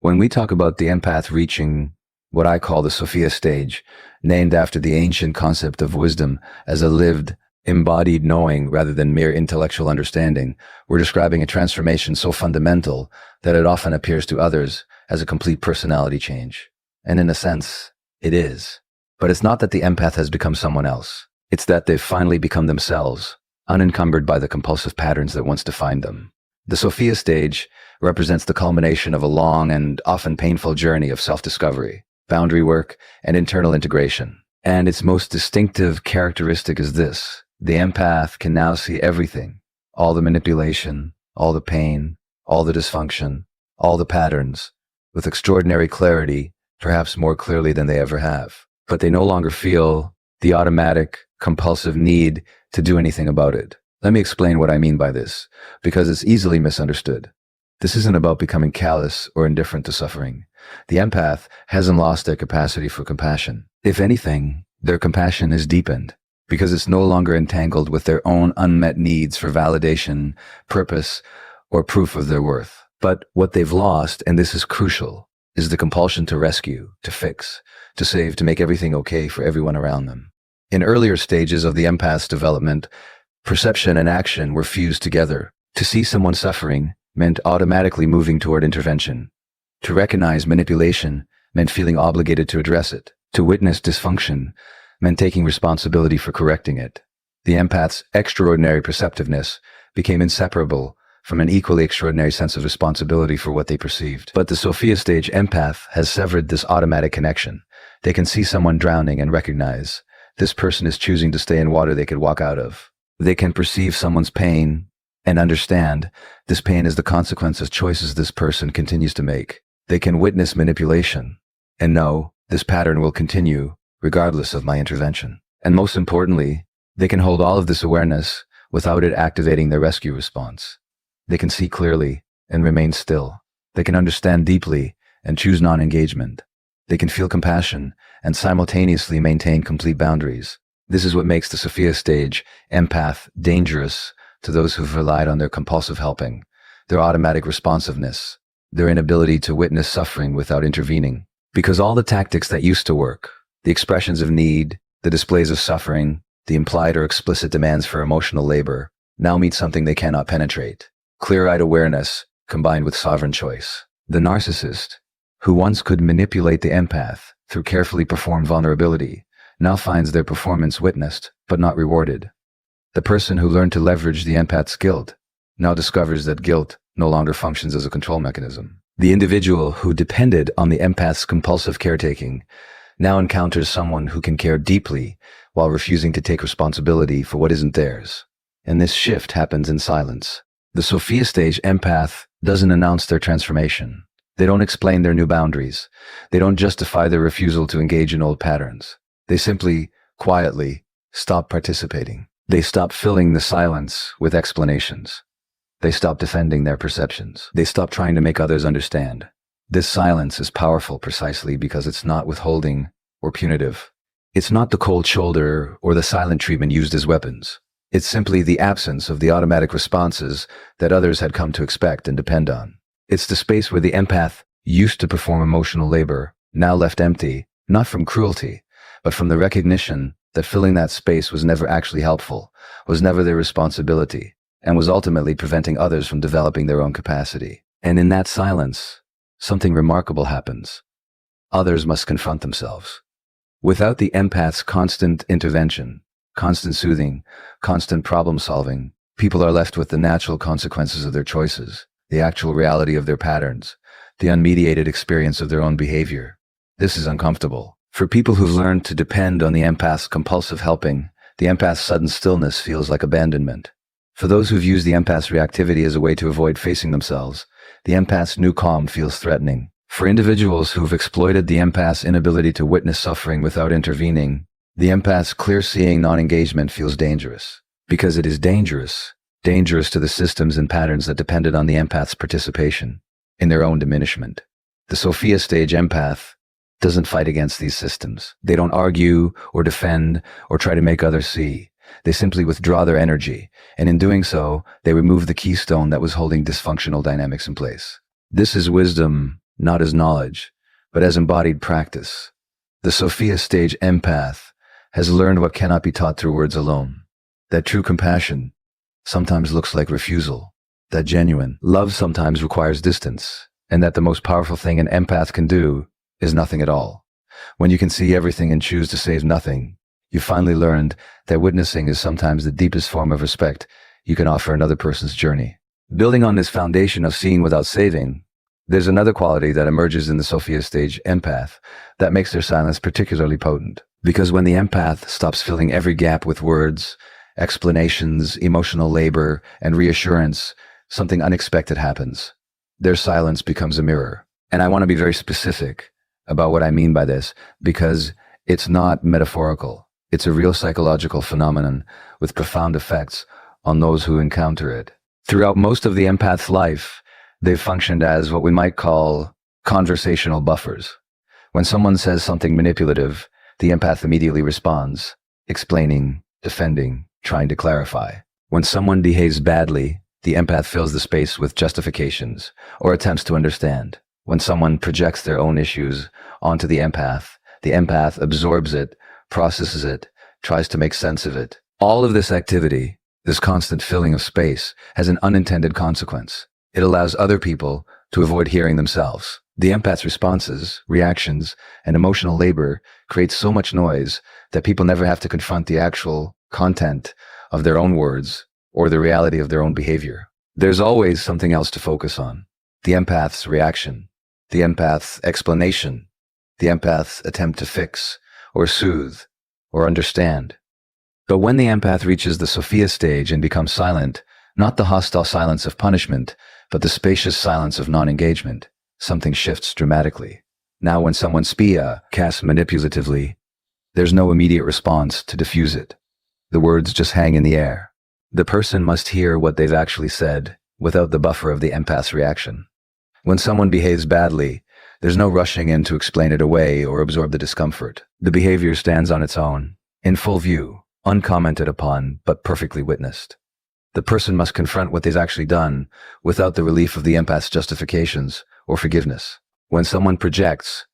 When we talk about the empath reaching what I call the Sophia Stage, named after the ancient concept of wisdom as a lived, embodied knowing rather than mere intellectual understanding, we're describing a transformation so fundamental that it often appears to others as a complete personality change. And in a sense, it is. But it's not that the empath has become someone else. It's that they've finally become themselves, unencumbered by the compulsive patterns that once defined them. The Sophia Stage represents the culmination of a long and often painful journey of self-discovery, boundary work, and internal integration. And its most distinctive characteristic is this: the empath can now see everything, all the manipulation, all the pain, all the dysfunction, all the patterns, with extraordinary clarity, perhaps more clearly than they ever have. But they no longer feel the automatic, compulsive need to do anything about it. Let me explain what I mean by this, because it's easily misunderstood. This isn't about becoming callous or indifferent to suffering. The empath hasn't lost their capacity for compassion. If anything, their compassion is deepened, because it's no longer entangled with their own unmet needs for validation, purpose, or proof of their worth. But what they've lost, and this is crucial, is the compulsion to rescue, to fix, to save, to make everything okay for everyone around them. In earlier stages of the empath's development, perception and action were fused together. To see someone suffering meant automatically moving toward intervention. To recognize manipulation meant feeling obligated to address it. To witness dysfunction meant taking responsibility for correcting it. The empath's extraordinary perceptiveness became inseparable from an equally extraordinary sense of responsibility for what they perceived. But the Sophia Stage empath has severed this automatic connection. They can see someone drowning and recognize this person is choosing to stay in water they could walk out of. They can perceive someone's pain and understand this pain is the consequence of choices this person continues to make. They can witness manipulation and know this pattern will continue regardless of my intervention. And most importantly, they can hold all of this awareness without it activating their rescue response. They can see clearly and remain still. They can understand deeply and choose non-engagement. They can feel compassion and simultaneously maintain complete boundaries. This is what makes the Sophia Stage empath dangerous to those who've relied on their compulsive helping, their automatic responsiveness, their inability to witness suffering without intervening. Because all the tactics that used to work, the expressions of need, the displays of suffering, the implied or explicit demands for emotional labor, now meet something they cannot penetrate: clear-eyed awareness combined with sovereign choice. The narcissist, who once could manipulate the empath through carefully performed vulnerability, now finds their performance witnessed but not rewarded. The person who learned to leverage the empath's guilt now discovers that guilt no longer functions as a control mechanism. The individual who depended on the empath's compulsive caretaking now encounters someone who can care deeply while refusing to take responsibility for what isn't theirs. And this shift happens in silence. The Sophia Stage empath doesn't announce their transformation. They don't explain their new boundaries. They don't justify their refusal to engage in old patterns. They simply, quietly, stop participating. They stop filling the silence with explanations. They stop defending their perceptions. They stop trying to make others understand. This silence is powerful precisely because it's not withholding or punitive. It's not the cold shoulder or the silent treatment used as weapons. It's simply the absence of the automatic responses that others had come to expect and depend on. It's the space where the empath used to perform emotional labor, now left empty, not from cruelty, but from the recognition that filling that space was never actually helpful, was never their responsibility, and was ultimately preventing others from developing their own capacity. And in that silence, something remarkable happens. Others must confront themselves. Without the empath's constant intervention, constant soothing, constant problem solving, people are left with the natural consequences of their choices, the actual reality of their patterns, the unmediated experience of their own behavior. This is uncomfortable. For people who've learned to depend on the empath's compulsive helping, the empath's sudden stillness feels like abandonment. For those who've used the empath's reactivity as a way to avoid facing themselves, the empath's new calm feels threatening. For individuals who've exploited the empath's inability to witness suffering without intervening, the empath's clear-seeing non-engagement feels dangerous. Because it is dangerous to the systems and patterns that depended on the empath's participation in their own diminishment. The Sophia Stage empath doesn't fight against these systems. They don't argue or defend or try to make others see. They simply withdraw their energy, and in doing so, they remove the keystone that was holding dysfunctional dynamics in place. This is wisdom not as knowledge, but as embodied practice. The Sophia Stage empath has learned what cannot be taught through words alone. That true compassion sometimes looks like refusal. That genuine love sometimes requires distance. And that the most powerful thing an empath can do is nothing at all. When you can see everything and choose to save nothing, you finally learned that witnessing is sometimes the deepest form of respect you can offer another person's journey. Building on this foundation of seeing without saving, there's another quality that emerges in the Sophia Stage empath that makes their silence particularly potent. Because when the empath stops filling every gap with words, explanations, emotional labor, and reassurance, something unexpected happens. Their silence becomes a mirror. And I want to be very specific about what I mean by this, because it's not metaphorical. It's a real psychological phenomenon with profound effects on those who encounter it. Throughout most of the empath's life, they've functioned as what we might call conversational buffers. When someone says something manipulative, the empath immediately responds, explaining, defending, trying to clarify. When someone behaves badly, the empath fills the space with justifications or attempts to understand. When someone projects their own issues onto the empath absorbs it, processes it, tries to make sense of it. All of this activity, this constant filling of space, has an unintended consequence. It allows other people to avoid hearing themselves. The empath's responses, reactions, and emotional labor create so much noise that people never have to confront the actual content of their own words or the reality of their own behavior. There's always something else to focus on. The empath's reaction, the empath's explanation, the empath's attempt to fix or soothe or understand. But when the empath reaches the Sophia stage and becomes silent, not the hostile silence of punishment, but the spacious silence of non-engagement, something shifts dramatically. Now when someone casts manipulatively, there's no immediate response to diffuse it. The words just hang in the air. The person must hear what they've actually said without the buffer of the empath's reaction. When someone behaves badly, there's no rushing in to explain it away or absorb the discomfort. The behavior stands on its own, in full view, uncommented upon, but perfectly witnessed. The person must confront what they've actually done without the relief of the empath's justifications or forgiveness. When someone projects,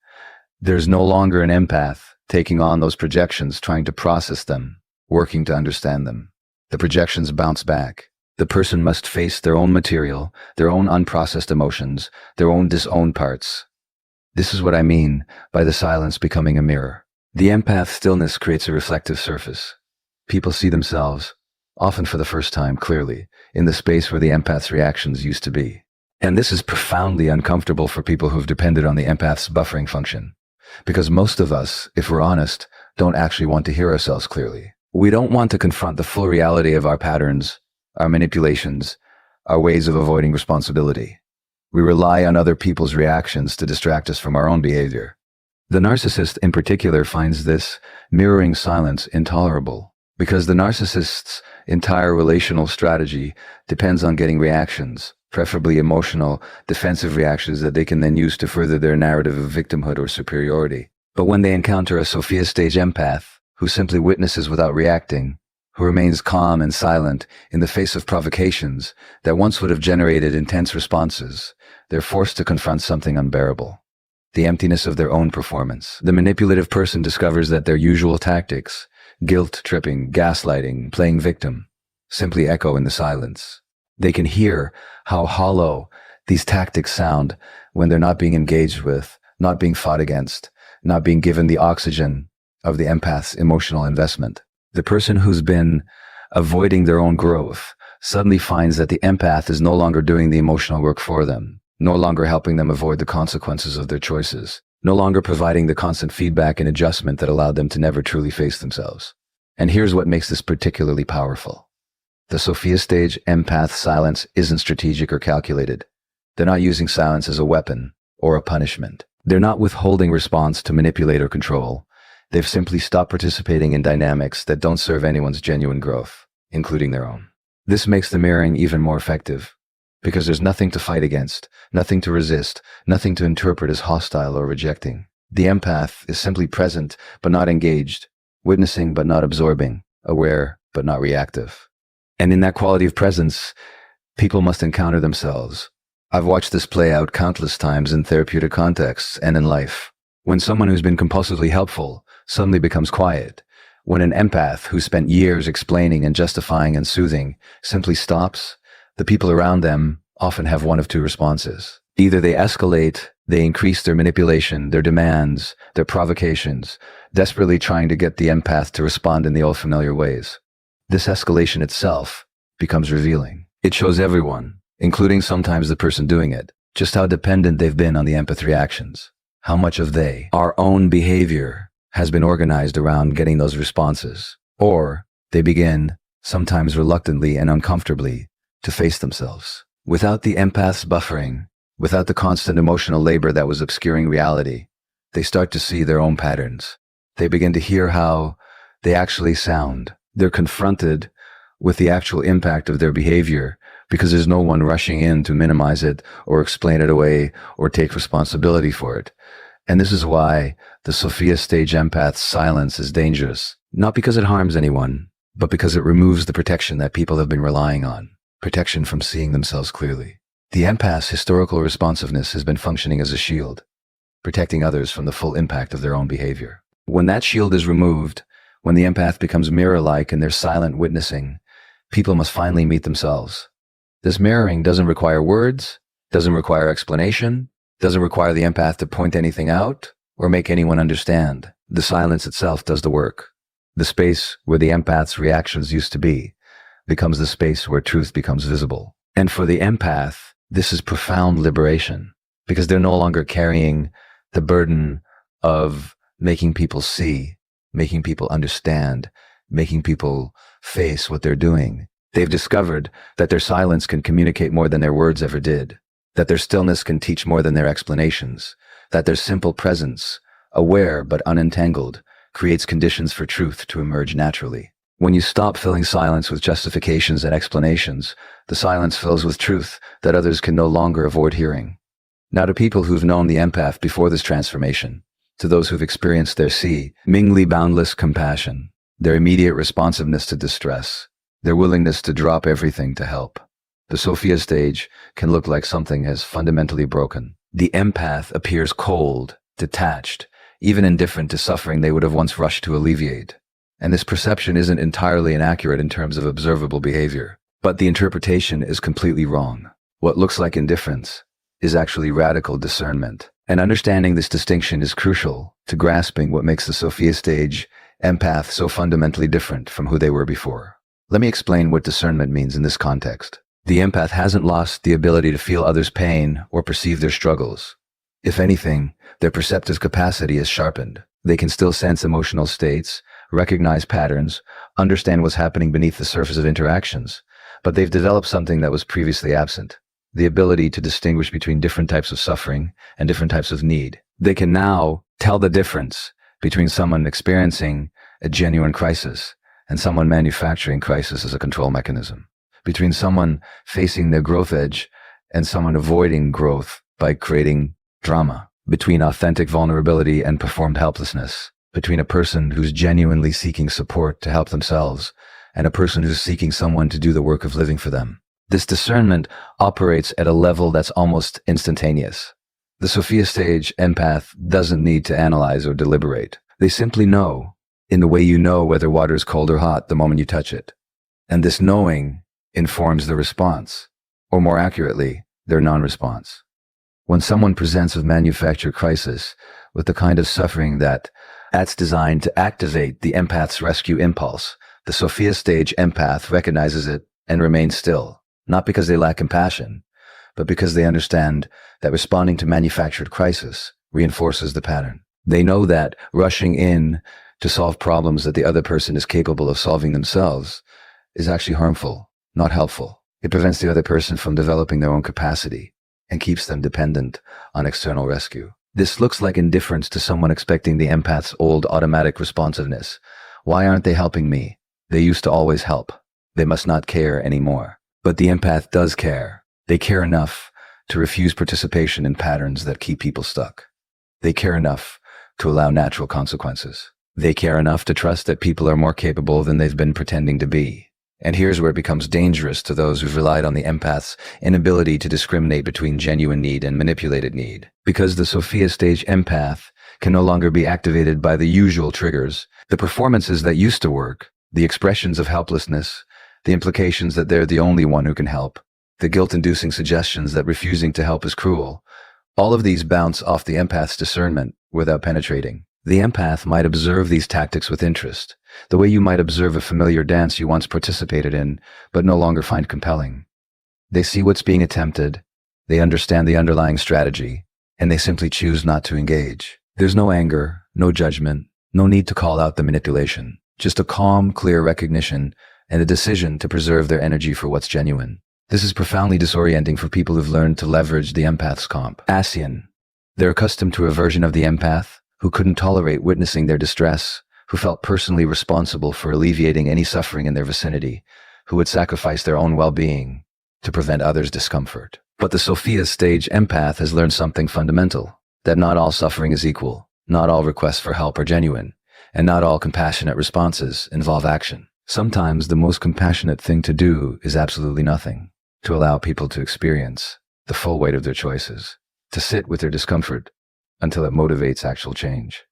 there's no longer an empath taking on those projections, trying to process them, working to understand them. The projections bounce back. The person must face their own material, their own unprocessed emotions, their own disowned parts. This is what I mean by the silence becoming a mirror. The empath's stillness creates a reflective surface. People see themselves, often for the first time clearly, in the space where the empath's reactions used to be. And this is profoundly uncomfortable for people who've depended on the empath's buffering function. Because most of us, if we're honest, don't actually want to hear ourselves clearly. We don't want to confront the full reality of our patterns, our manipulations, our ways of avoiding responsibility. We rely on other people's reactions to distract us from our own behavior. The narcissist in particular finds this mirroring silence intolerable, because the narcissist's entire relational strategy depends on getting reactions, preferably emotional, defensive reactions that they can then use to further their narrative of victimhood or superiority. But when they encounter a Sophia Stage empath, who simply witnesses without reacting, who remains calm and silent in the face of provocations that once would have generated intense responses, they're forced to confront something unbearable: the emptiness of their own performance. The manipulative person discovers that their usual tactics, guilt tripping, gaslighting, playing victim, simply echo in the silence. They can hear how hollow these tactics sound when they're not being engaged with, not being fought against, not being given the oxygen of the empath's emotional investment. The person who's been avoiding their own growth suddenly finds that the empath is no longer doing the emotional work for them, no longer helping them avoid the consequences of their choices, no longer providing the constant feedback and adjustment that allowed them to never truly face themselves. And here's what makes this particularly powerful. The Sophia Stage empath silence isn't strategic or calculated. They're not using silence as a weapon or a punishment. They're not withholding response to manipulate or control. They've simply stopped participating in dynamics that don't serve anyone's genuine growth, including their own. This makes the mirroring even more effective, because there's nothing to fight against, nothing to resist, nothing to interpret as hostile or rejecting. The empath is simply present but not engaged, witnessing but not absorbing, aware but not reactive. And in that quality of presence, people must encounter themselves, I've watched this play out countless times in therapeutic contexts and in life. When someone who's been compulsively helpful suddenly becomes quiet, when an empath who spent years explaining and justifying and soothing simply stops, the people around them often have one of two responses. Either they escalate, they increase their manipulation, their demands, their provocations, desperately trying to get the empath to respond in the old familiar ways. This escalation itself becomes revealing. It shows everyone, including sometimes the person doing it, just how dependent they've been on the empath reactions. How much of our own behavior, has been organized around getting those responses. Or they begin, sometimes reluctantly and uncomfortably, to face themselves. Without the empath's buffering, without the constant emotional labor that was obscuring reality, they start to see their own patterns. They begin to hear how they actually sound. They're confronted with the actual impact of their behavior because there's no one rushing in to minimize it or explain it away or take responsibility for it. And this is why the Sophia Stage empath's silence is dangerous, not because it harms anyone, but because it removes the protection that people have been relying on, protection from seeing themselves clearly. The empath's historical responsiveness has been functioning as a shield, protecting others from the full impact of their own behavior. When that shield is removed, when the empath becomes mirror-like in their silent witnessing, people must finally meet themselves. This mirroring doesn't require words, doesn't require explanation, doesn't require the empath to point anything out or make anyone understand. The silence itself does the work. The space where the empath's reactions used to be becomes the space where truth becomes visible. And for the empath, this is profound liberation because they're no longer carrying the burden of making people see, making people understand, making people face what they're doing. They've discovered that their silence can communicate more than their words ever did, that their stillness can teach more than their explanations, that their simple presence, aware but unentangled, creates conditions for truth to emerge naturally. When you stop filling silence with justifications and explanations, the silence fills with truth that others can no longer avoid hearing. Now, to people who've known the empath before this transformation, to those who've experienced their seemingly boundless compassion, their immediate responsiveness to distress, their willingness to drop everything to help, the Sophia Stage can look like something has fundamentally broken. The empath appears cold, detached, even indifferent to suffering they would have once rushed to alleviate. And this perception isn't entirely inaccurate in terms of observable behavior, but the interpretation is completely wrong. What looks like indifference is actually radical discernment. And understanding this distinction is crucial to grasping what makes the Sophia Stage empath so fundamentally different from who they were before. Let me explain what discernment means in this context. The empath hasn't lost the ability to feel others' pain or perceive their struggles. If anything, their perceptive capacity is sharpened. They can still sense emotional states, recognize patterns, understand what's happening beneath the surface of interactions, but they've developed something that was previously absent: the ability to distinguish between different types of suffering and different types of need. They can now tell the difference between someone experiencing a genuine crisis and someone manufacturing crisis as a control mechanism, between someone facing their growth edge and someone avoiding growth by creating drama, between authentic vulnerability and performed helplessness, between a person who's genuinely seeking support to help themselves and a person who's seeking someone to do the work of living for them. This discernment operates at a level that's almost instantaneous. The Sophia Stage empath doesn't need to analyze or deliberate. They simply know, in the way you know whether water is cold or hot the moment you touch it. And this knowing informs the response, or more accurately, their non-response. When someone presents a manufactured crisis with the kind of suffering that's designed to activate the empath's rescue impulse, the Sophia Stage empath recognizes it and remains still, not because they lack compassion, but because they understand that responding to manufactured crisis reinforces the pattern. They know that rushing in to solve problems that the other person is capable of solving themselves is actually harmful, not helpful. It prevents the other person from developing their own capacity and keeps them dependent on external rescue. This looks like indifference to someone expecting the empath's old automatic responsiveness. Why aren't they helping me? They used to always help. They must not care anymore. But the empath does care. They care enough to refuse participation in patterns that keep people stuck. They care enough to allow natural consequences. They care enough to trust that people are more capable than they've been pretending to be. And here's where it becomes dangerous to those who've relied on the empath's inability to discriminate between genuine need and manipulated need. Because the Sophia Stage empath can no longer be activated by the usual triggers, the performances that used to work, the expressions of helplessness, the implications that they're the only one who can help, the guilt-inducing suggestions that refusing to help is cruel, all of these bounce off the empath's discernment without penetrating. The empath might observe these tactics with interest, the way you might observe a familiar dance you once participated in, but no longer find compelling. They see what's being attempted, they understand the underlying strategy, and they simply choose not to engage. There's no anger, no judgment, no need to call out the manipulation, just a calm, clear recognition and a decision to preserve their energy for what's genuine. This is profoundly disorienting for people who've learned to leverage the empath's compassion. They're accustomed to a version of the empath who couldn't tolerate witnessing their distress, who felt personally responsible for alleviating any suffering in their vicinity, who would sacrifice their own well-being to prevent others' discomfort. But the Sophia Stage empath has learned something fundamental, that not all suffering is equal, not all requests for help are genuine, and not all compassionate responses involve action. Sometimes the most compassionate thing to do is absolutely nothing, to allow people to experience the full weight of their choices, to sit with their discomfort until it motivates actual change,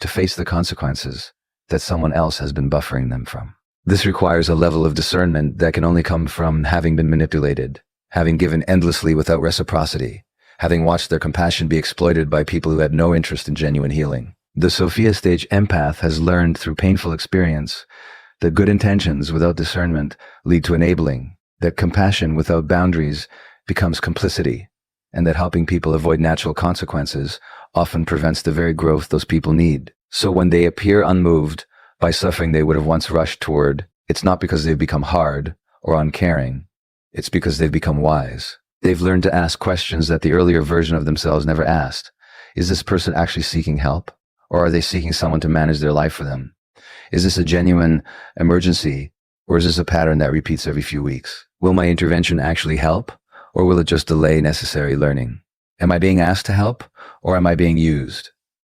to face the consequences that someone else has been buffering them from. This requires a level of discernment that can only come from having been manipulated, having given endlessly without reciprocity, having watched their compassion be exploited by people who had no interest in genuine healing. The Sophia Stage empath has learned through painful experience that good intentions without discernment lead to enabling, that compassion without boundaries becomes complicity, and that helping people avoid natural consequences often prevents the very growth those people need. So when they appear unmoved by suffering they would have once rushed toward, it's not because they've become hard or uncaring, it's because they've become wise. They've learned to ask questions that the earlier version of themselves never asked. Is this person actually seeking help? Or are they seeking someone to manage their life for them? Is this a genuine emergency? Or is this a pattern that repeats every few weeks? Will my intervention actually help? Or will it just delay necessary learning? Am I being asked to help? Or am I being used?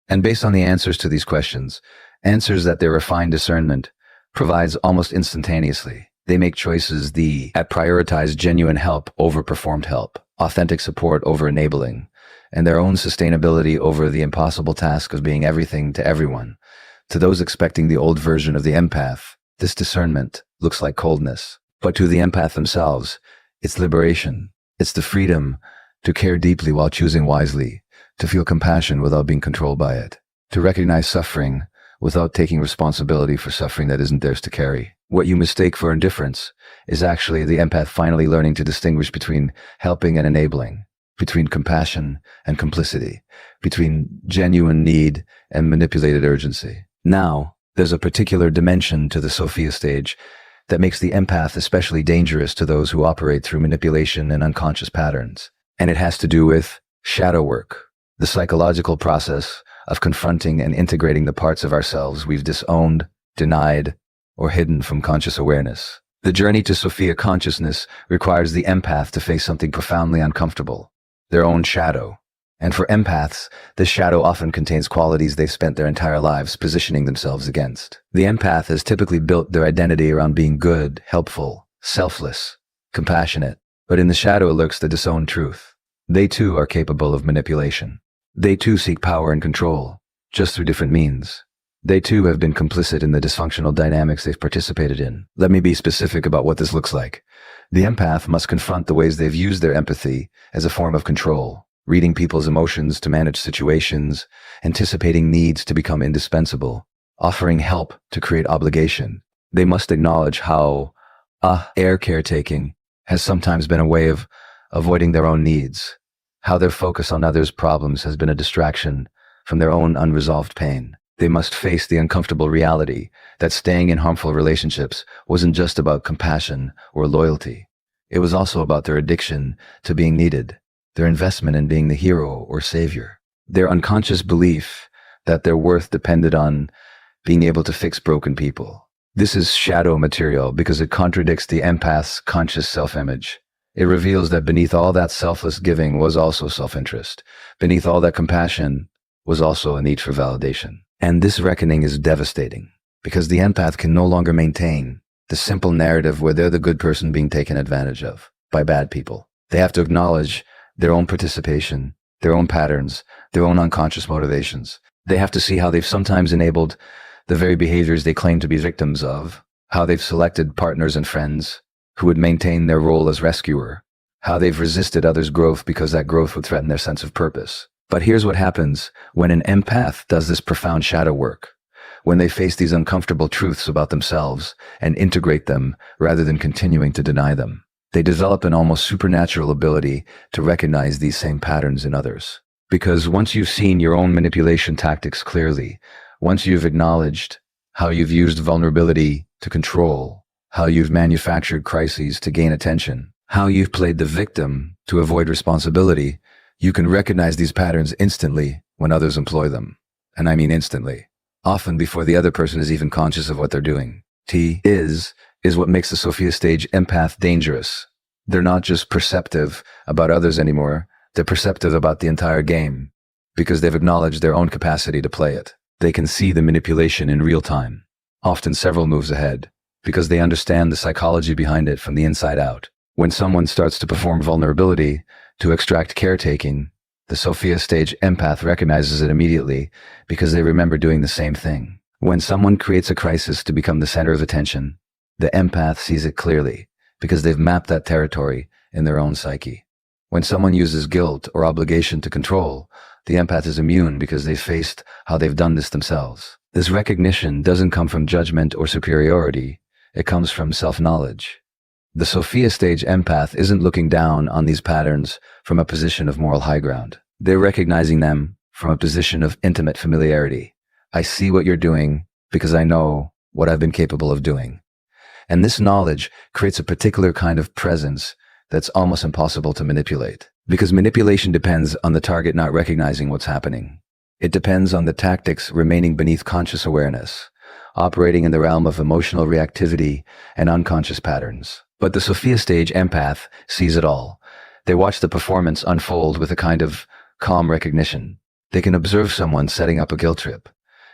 And based on the answers to these questions, answers that their refined discernment provides almost instantaneously, they make choices that prioritize genuine help over performed help, authentic support over enabling, and their own sustainability over the impossible task of being everything to everyone. To those expecting the old version of the empath, this discernment looks like coldness. But to the empath themselves, it's liberation. It's the freedom to care deeply while choosing wisely, to feel compassion without being controlled by it, to recognize suffering without taking responsibility for suffering that isn't theirs to carry. What you mistake for indifference is actually the empath finally learning to distinguish between helping and enabling, between compassion and complicity, between genuine need and manipulated urgency. Now, there's a particular dimension to the Sophia Stage that makes the empath especially dangerous to those who operate through manipulation and unconscious patterns. And it has to do with shadow work, the psychological process of confronting and integrating the parts of ourselves we've disowned, denied, or hidden from conscious awareness. The journey to Sophia consciousness requires the empath to face something profoundly uncomfortable, their own shadow. And for empaths, this shadow often contains qualities they've spent their entire lives positioning themselves against. The empath has typically built their identity around being good, helpful, selfless, compassionate. But in the shadow lurks the disowned truth. They too are capable of manipulation. They too seek power and control, just through different means. They too have been complicit in the dysfunctional dynamics they've participated in. Let me be specific about what this looks like. The empath must confront the ways they've used their empathy as a form of control, reading people's emotions to manage situations, anticipating needs to become indispensable, offering help to create obligation. They must acknowledge how air caretaking has sometimes been a way of avoiding their own needs, how their focus on others' problems has been a distraction from their own unresolved pain. They must face the uncomfortable reality that staying in harmful relationships wasn't just about compassion or loyalty. It was also about their addiction to being needed, their investment in being the hero or savior, their unconscious belief that their worth depended on being able to fix broken people. This is shadow material because it contradicts the empath's conscious self-image. It reveals that beneath all that selfless giving was also self-interest. Beneath all that compassion was also a need for validation. And this reckoning is devastating because the empath can no longer maintain the simple narrative where they're the good person being taken advantage of by bad people. They have to acknowledge their own participation, their own patterns, their own unconscious motivations. They have to see how they've sometimes enabled the very behaviors they claim to be victims of, how they've selected partners and friends who would maintain their role as rescuer, how they've resisted others' growth because that growth would threaten their sense of purpose. But here's what happens when an empath does this profound shadow work. When they face these uncomfortable truths about themselves and integrate them rather than continuing to deny them, they develop an almost supernatural ability to recognize these same patterns in others. Because once you've seen your own manipulation tactics clearly, once you've acknowledged how you've used vulnerability to control, how you've manufactured crises to gain attention, how you've played the victim to avoid responsibility, you can recognize these patterns instantly when others employ them. And I mean instantly. Often before the other person is even conscious of what they're doing. Is what makes the Sophia Stage empath dangerous. They're not just perceptive about others anymore, they're perceptive about the entire game, because they've acknowledged their own capacity to play it. They can see the manipulation in real time, often several moves ahead, because they understand the psychology behind it from the inside out. When someone starts to perform vulnerability to extract caretaking, the Sophia Stage empath recognizes it immediately because they remember doing the same thing. When someone creates a crisis to become the center of attention, the empath sees it clearly because they've mapped that territory in their own psyche. When someone uses guilt or obligation to control, the empath is immune because they've faced how they've done this themselves. This recognition doesn't come from judgment or superiority, it comes from self-knowledge. The Sophia Stage empath isn't looking down on these patterns from a position of moral high ground. They're recognizing them from a position of intimate familiarity. I see what you're doing because I know what I've been capable of doing. And this knowledge creates a particular kind of presence that's almost impossible to manipulate. Because manipulation depends on the target not recognizing what's happening. It depends on the tactics remaining beneath conscious awareness, operating in the realm of emotional reactivity and unconscious patterns. But the Sophia Stage empath sees it all. They watch the performance unfold with a kind of calm recognition. They can observe someone setting up a guilt trip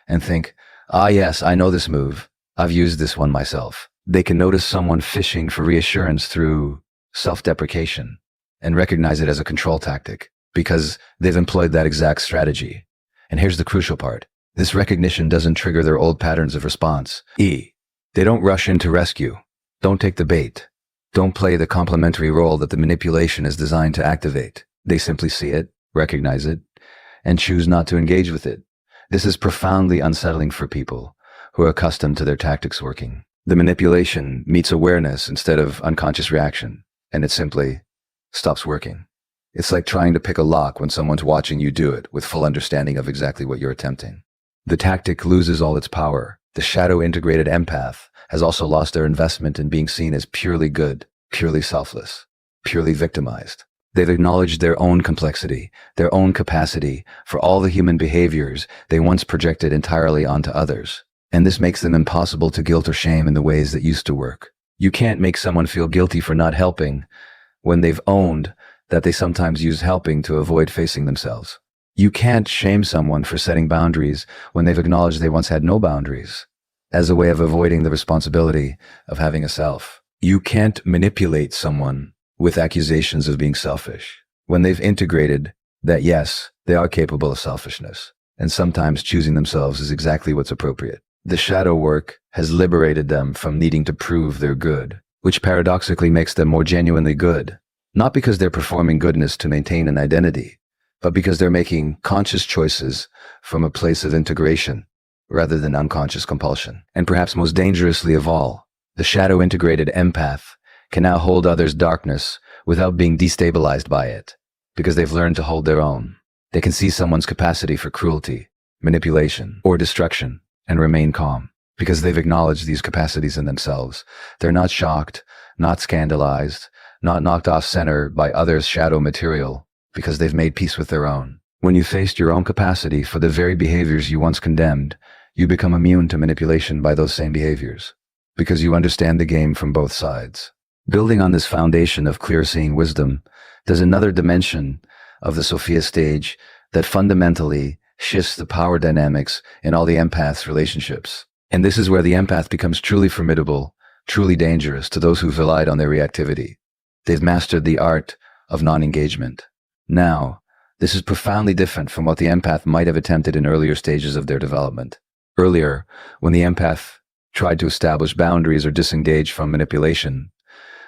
and think, yes, I know this move. I've used this one myself. They can notice someone fishing for reassurance through self-deprecation and recognize it as a control tactic because they've employed that exact strategy. And here's the crucial part. This recognition doesn't trigger their old patterns of response. They don't rush in to rescue. Don't take the bait. Don't play the complementary role that the manipulation is designed to activate. They simply see it, recognize it, and choose not to engage with it. This is profoundly unsettling for people who are accustomed to their tactics working. The manipulation meets awareness instead of unconscious reaction, and it simply stops working. It's like trying to pick a lock when someone's watching you do it with full understanding of exactly what you're attempting. The tactic loses all its power. The shadow-integrated empath has also lost their investment in being seen as purely good, purely selfless, purely victimized. They've acknowledged their own complexity, their own capacity for all the human behaviors they once projected entirely onto others. And this makes them impossible to guilt or shame in the ways that used to work. You can't make someone feel guilty for not helping when they've owned that they sometimes use helping to avoid facing themselves. You can't shame someone for setting boundaries when they've acknowledged they once had no boundaries, as a way of avoiding the responsibility of having a self. You can't manipulate someone with accusations of being selfish when they've integrated that yes, they are capable of selfishness, and sometimes choosing themselves is exactly what's appropriate. The shadow work has liberated them from needing to prove they're good, which paradoxically makes them more genuinely good. Not because they're performing goodness to maintain an identity, but because they're making conscious choices from a place of integration rather than unconscious compulsion. And perhaps most dangerously of all, the shadow-integrated empath can now hold others' darkness without being destabilized by it, because they've learned to hold their own. They can see someone's capacity for cruelty, manipulation, or destruction and remain calm, because they've acknowledged these capacities in themselves. They're not shocked, not scandalized, not knocked off center by others' shadow material, because they've made peace with their own. When you faced your own capacity for the very behaviors you once condemned, you become immune to manipulation by those same behaviors, because you understand the game from both sides. Building on this foundation of clear-seeing wisdom, there's another dimension of the Sophia Stage that fundamentally shifts the power dynamics in all the empath's relationships. And this is where the empath becomes truly formidable, truly dangerous to those who've relied on their reactivity. They've mastered the art of non-engagement. Now, this is profoundly different from what the empath might have attempted in earlier stages of their development. Earlier, when the empath tried to establish boundaries or disengage from manipulation,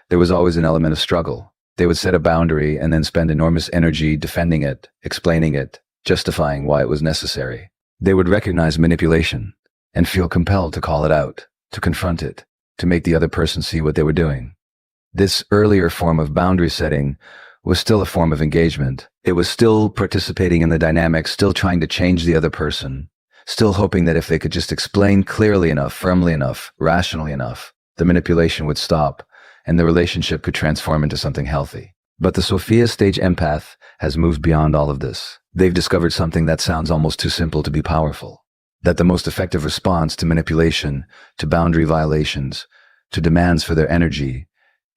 there was always an element of struggle. They would set a boundary and then spend enormous energy defending it, explaining it, justifying why it was necessary. They would recognize manipulation and feel compelled to call it out, to confront it, to make the other person see what they were doing. This earlier form of boundary setting was still a form of engagement. It was still participating in the dynamic, still trying to change the other person, still hoping that if they could just explain clearly enough, firmly enough, rationally enough, the manipulation would stop and the relationship could transform into something healthy. But the Sophia Stage empath has moved beyond all of this. They've discovered something that sounds almost too simple to be powerful. That the most effective response to manipulation, to boundary violations, to demands for their energy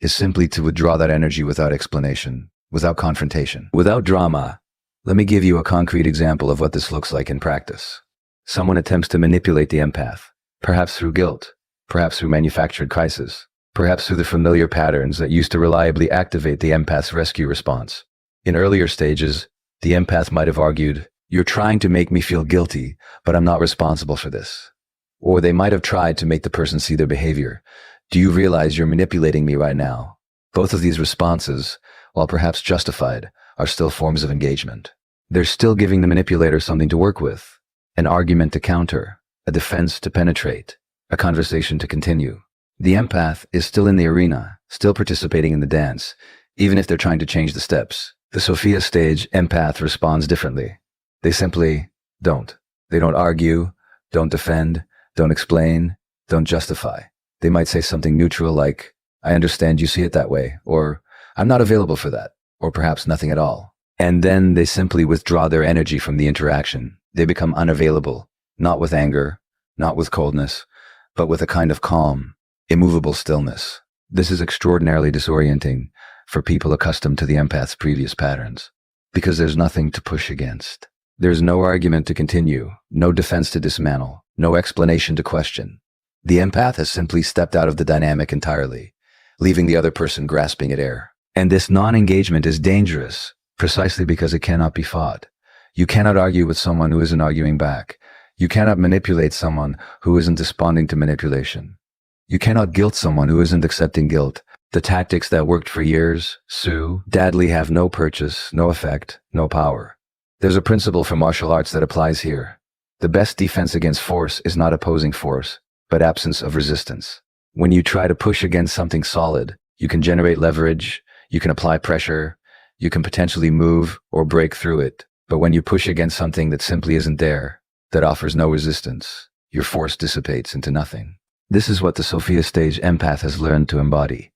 is simply to withdraw that energy without explanation, without confrontation, without drama. Let me give you a concrete example of what this looks like in practice. Someone attempts to manipulate the empath, perhaps through guilt, perhaps through manufactured crisis, perhaps through the familiar patterns that used to reliably activate the empath's rescue response. In earlier stages, the empath might have argued, "You're trying to make me feel guilty, but I'm not responsible for this." Or they might have tried to make the person see their behavior. "Do you realize you're manipulating me right now?" Both of these responses, while perhaps justified, are still forms of engagement. They're still giving the manipulator something to work with, an argument to counter, a defense to penetrate, a conversation to continue. The empath is still in the arena, still participating in the dance, even if they're trying to change the steps. The Sophia Stage empath responds differently. They simply don't. They don't argue, don't defend, don't explain, don't justify. They might say something neutral like, "I understand you see it that way," or "I'm not available for that," or perhaps nothing at all. And then they simply withdraw their energy from the interaction. They become unavailable, not with anger, not with coldness, but with a kind of calm, immovable stillness. This is extraordinarily disorienting for people accustomed to the empath's previous patterns, because there's nothing to push against. There's no argument to continue, no defense to dismantle, no explanation to question. The empath has simply stepped out of the dynamic entirely, leaving the other person grasping at air. And this non-engagement is dangerous, precisely because it cannot be fought. You cannot argue with someone who isn't arguing back. You cannot manipulate someone who isn't responding to manipulation. You cannot guilt someone who isn't accepting guilt. The tactics that worked for years, sadly have no purchase, no effect, no power. There's a principle from martial arts that applies here. The best defense against force is not opposing force, but absence of resistance. When you try to push against something solid, you can generate leverage, you can apply pressure, you can potentially move or break through it. But when you push against something that simply isn't there, that offers no resistance, your force dissipates into nothing. This is what the Sophia Stage empath has learned to embody.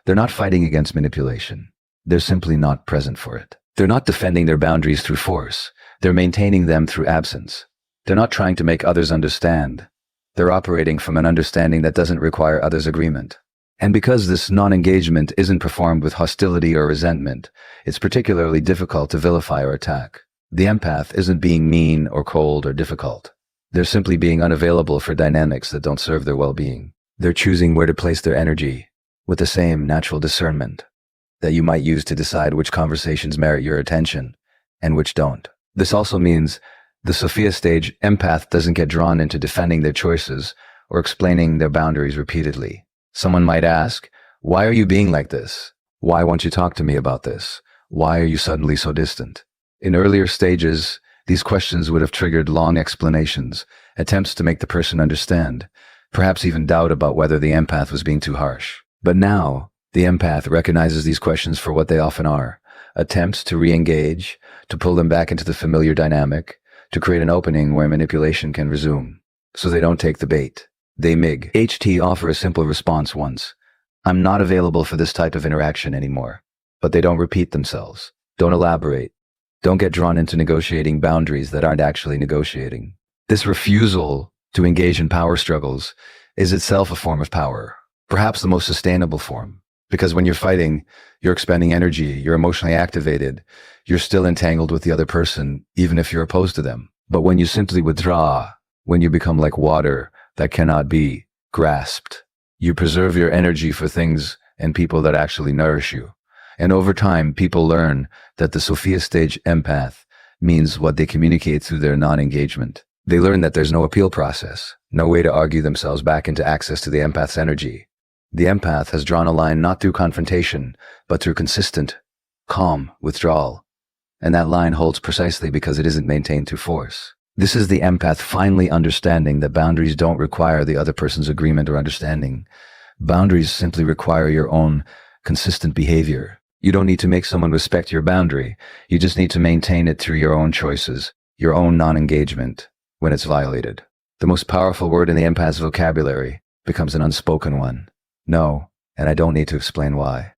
They're not fighting against manipulation. They're simply not present for it. They're not defending their boundaries through force. They're maintaining them through absence. They're not trying to make others understand. They're operating from an understanding that doesn't require others' agreement. And because this non-engagement isn't performed with hostility or resentment, it's particularly difficult to vilify or attack. The empath isn't being mean or cold or difficult. They're simply being unavailable for dynamics that don't serve their well-being. They're choosing where to place their energy, with the same natural discernment that you might use to decide which conversations merit your attention and which don't. This also means the Sophia Stage empath doesn't get drawn into defending their choices or explaining their boundaries repeatedly. Someone might ask, "Why are you being like this? Why won't you talk to me about this? Why are you suddenly so distant?" In earlier stages, these questions would have triggered long explanations, attempts to make the person understand, perhaps even doubt about whether the empath was being too harsh. But now, the empath recognizes these questions for what they often are: attempts to re-engage, to pull them back into the familiar dynamic, to create an opening where manipulation can resume. So they don't take the bait. They offer a simple response once: "I'm not available for this type of interaction anymore." But they don't repeat themselves, don't elaborate, don't get drawn into negotiating boundaries that aren't actually negotiating. This refusal to engage in power struggles is itself a form of power, perhaps the most sustainable form. Because when you're fighting, you're expending energy, you're emotionally activated, you're still entangled with the other person, even if you're opposed to them. But when you simply withdraw, when you become like water that cannot be grasped, You preserve your energy for things and people that actually nourish you. And over time, people learn that the Sophia Stage empath means what they communicate through their non-engagement. They learn that there's no appeal process, no way to argue themselves back into access to the empath's energy. The empath has drawn a line not through confrontation, but through consistent, calm withdrawal. And that line holds precisely because it isn't maintained through force. This is the empath finally understanding that boundaries don't require the other person's agreement or understanding. Boundaries simply require your own consistent behavior. You don't need to make someone respect your boundary. You just need to maintain it through your own choices, your own non-engagement when it's violated. The most powerful word in the empath's vocabulary becomes an unspoken one. No, and I don't need to explain why.